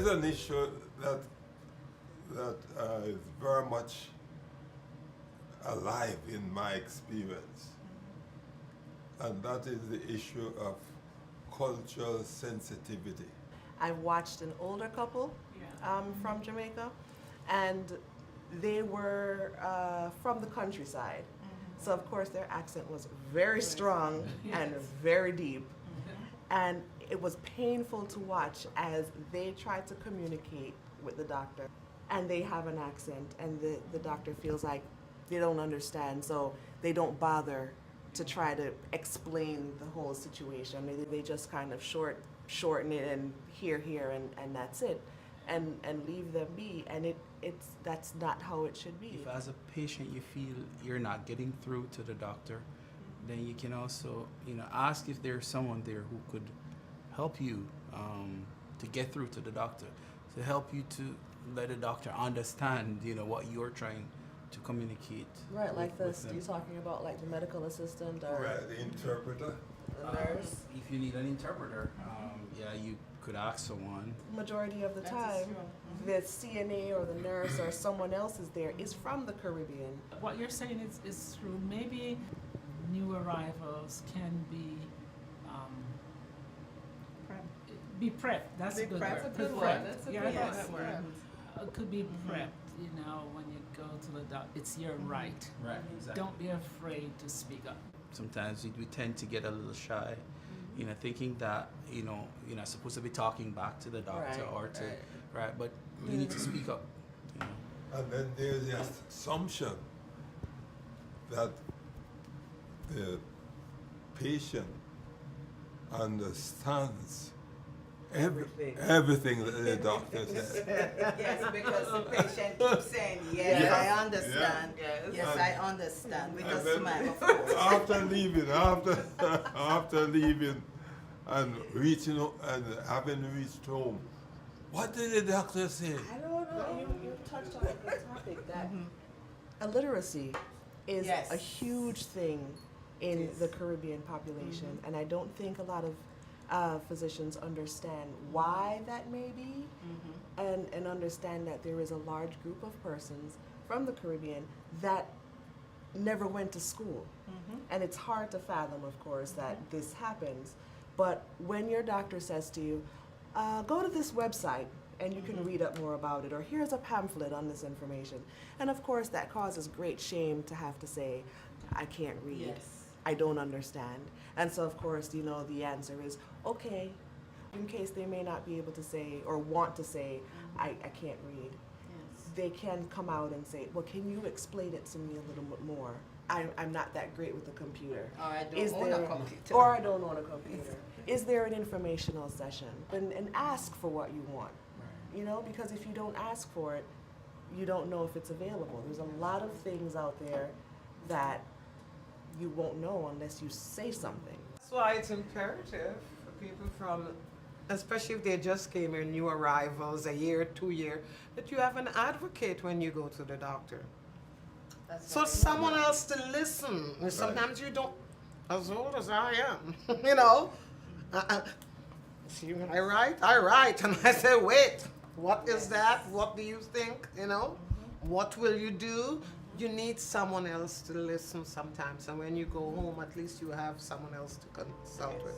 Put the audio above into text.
an issue that is very much alive in my experience, and that is the issue of cultural sensitivity. I've watched an older couple from Jamaica, and they were from the countryside. So of course their accent was very strong and very deep. And it was painful to watch as they tried to communicate with the doctor. And they have an accent, and the doctor feels like they don't understand, so they don't bother to try to explain the whole situation. They just kind of shorten it and here, and that's it. And leave them be, and that's not how it should be. If as a patient you feel you're not getting through to the doctor, then you can also, ask if there's someone there who could help you to get through to the doctor, to help you to let the doctor understand, what you're trying to communicate. Right, like this, you're talking about like the medical assistant or Right, the interpreter. the nurse. If you need an interpreter, you could ask someone. Majority of the time, the CNA or the nurse or someone else is there is from the Caribbean. What you're saying is true. Maybe new arrivals can be prepped. That's a good word. That's a good word. That's a good word. It could be prepped, when you go to the doctor. It's your right. Right, exactly. Don't be afraid to speak up. Sometimes we tend to get a little shy, thinking that, you're not supposed to be talking back to the doctor but you need to speak up. And then there's the assumption that the patient understands everything that the doctor says. Yes, because the patient keeps saying, yes, I understand. Yes, I understand. With a smile, of course. After leaving and reaching and having reached home, what did the doctor say? I don't know. You touched on a good topic that illiteracy is a huge thing in the Caribbean population, and I don't think a lot of physicians understand why that may be, and understand that there is a large group of persons from the Caribbean that never went to school. And it's hard to fathom, of course, that this happens. But when your doctor says to you, go to this website and you can read up more about it, or here's a pamphlet on this information. And of course that causes great shame to have to say, I can't read, I don't understand. And so of course, the answer is, okay, in case they may not be able to say or want to say, I can't read. They can come out and say, well, can you explain it to me a little bit more? I'm not that great with the computer. Or I don't own a computer. Or I don't own a computer. Is there an informational session? And ask for what you want. Because if you don't ask for it, you don't know if it's available. There's a lot of things out there that you won't know unless you say something. That's why it's imperative for people from, especially if they just came here, new arrivals, a year, 2 years, that you have an advocate when you go to the doctor. So someone else to listen. And sometimes you don't, as old as I am, see, when I write, and I say, wait, what is that? What do you think? What will you do? You need someone else to listen sometimes, and when you go home, at least you have someone else to consult with.